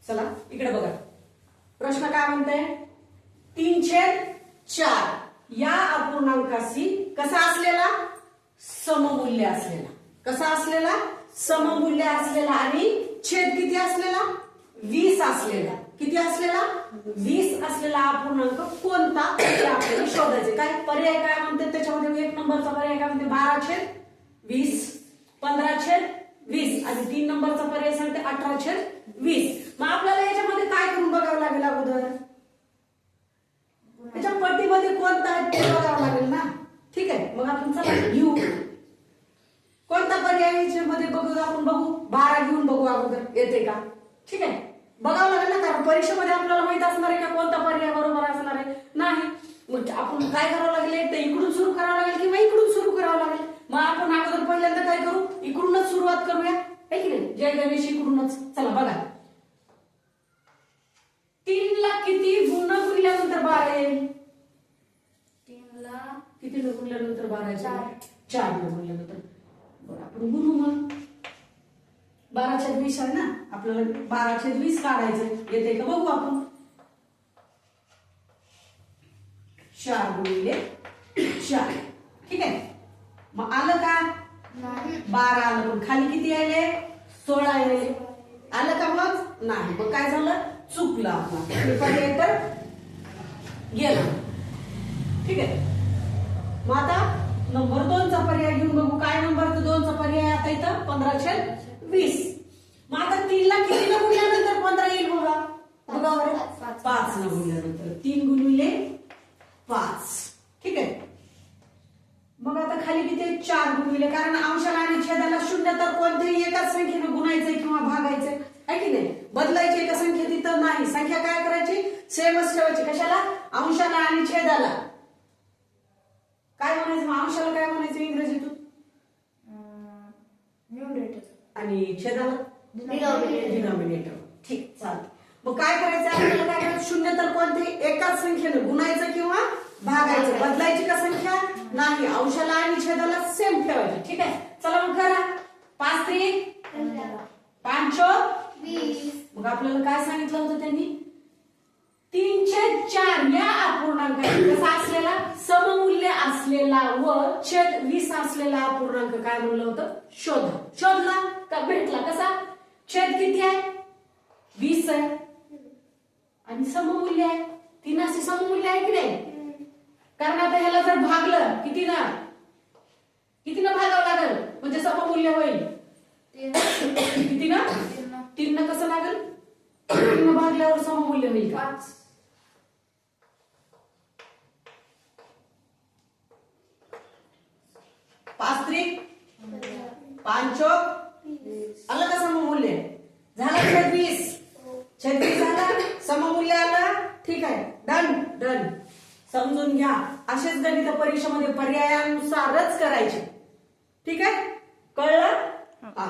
चला इकडे बघा, प्रश्न काय म्हणताय, 3/4 या अपूर्णांकाशी कसा असलेला, सममूल्य असलेला, कसा असलेला, सममूल्य असलेला आणि छेद किती असलेला, 20 असलेला, किती असलेला, 20 असलेला अपूर्णांक कोणता हे आपल्याला शोधायचे. काय पर्याय काय म्हणते त्याच्यामध्ये, 1 नंबरचा पर्याय काय म्हणते 12/20, 15/20 आणि 3 नंबरचा पर्याय सांगते 18/20. मग आपल्याला याच्यामध्ये काय करून बघावं लागेल, अगोदर त्याच्या पट्टीमध्ये कोणता आहे ते बघावं लागेल ना. ठीक आहे, मग आपण चला घेऊ कोणता पर्याय याच्यामध्ये बघू, आपण बघू 12 घेऊन बघू अगोदर येते का. ठीक आहे, बघावं लागेल ना, कारण परीक्षेमध्ये आपल्याला माहित असणार आहे का कोणता पर्याय बरोबर असणार आहे नाही. मग आपण काय करावं लागेल, एक तर इकडून सुरू करावं लागेल किंवा इकडून सुरू करावं लागेल. मग आपण अगोदर पहिल्यांदा काय करू, इकडूनच सुरुवात करूया, है की नाही, जय गणेश इकडूनच. चला बघा, 3 ला किती गुण गुणल्यानंतर 12 येईल, 3 ला किती गुणल्यानंतर 12 येईल, 4. 4 गुणल्यानंतर. बरं आपण गुणू मग, 12/20 आहे ना, आपल्याला 12/20 काढायचं, येते का बघू आपण. 4 गुणिले 4, ठीक आहे. मग आलं का, 12 आलं, पण खाली किती आले, 16 आले, आलं का मग नाही. मग काय झालं, चुकलं आपला पर्याय तर गेला. ठीक आहे, मग आता नंबर 2 चा पर्याय घेऊन बघू. काय नंबर 2 चा पर्याय आता इथं 15/20. मग आता 3 ला किती न गुणल्यानंतर 15 येईल बघा, बघा बरं, 5 न गुणल्यानंतर 3 गुणिले 5. ठीक आहे, मग आता खाली किती 4 गुणिले, कारण अंशाला आणि छेदाला 0 तर कोणत्याही एकाच संख्येने गुणायचंय किंवा भागायचंय, आहे की नाही. बदलायची एका संख्या तिथं नाही, संख्या काय करायची, सेमच ठेवायची. कशाला, अंशाला आणि छेदाला. काय म्हणायचं मग, अंशाला काय म्हणायचं इंग्रजीतून, न्यूमरेटर आणि छेदाला डिनॉमिनेटर. डिनॉमिनेटर. ठीक, चालतं. मग काय करायचं आपल्याला, काय करायचं, 0 तर कोणत्याही एकाच संख्येने गुणायचं किंवा भागायचं. बदलायची का संख्या नाही, अंशाला आणि छेदाला सेम ठेवायची. ठीक आहे, चला मग करा. 5×3 5×4. मग आपल्याला काय सांगितलं होतं त्यांनी, 3/4 या अपूर्णांकाशी कसा असलेला, सममूल्य असलेला व छेद 20 असलेला अपूर्णांक काय म्हणलं होतं, शोधा. शोधला का, भेटला. कसा, छेद किती आहे, 20 आहे आणि सममूल्य आहे, 3 असे सममूल्य आहे की नाही. कारण आता ह्याला जर भागलं किती ना भागावं लागेल म्हणजे सममूल्य होईल. किती ना, 3 न कसं लागेल, 3 न भागल्यावर सममूल्य होईल का. 5×3 5×4 आलं का सममूल्य, झालं छेद 20, छेद 20 झाला, सममूल्य आलं. ठीक आहे, डन डन. समजून घ्या, असेच गणित परीक्षेमध्ये पर्यायानुसारच करायचे. ठीक आहे, कळलं. हा.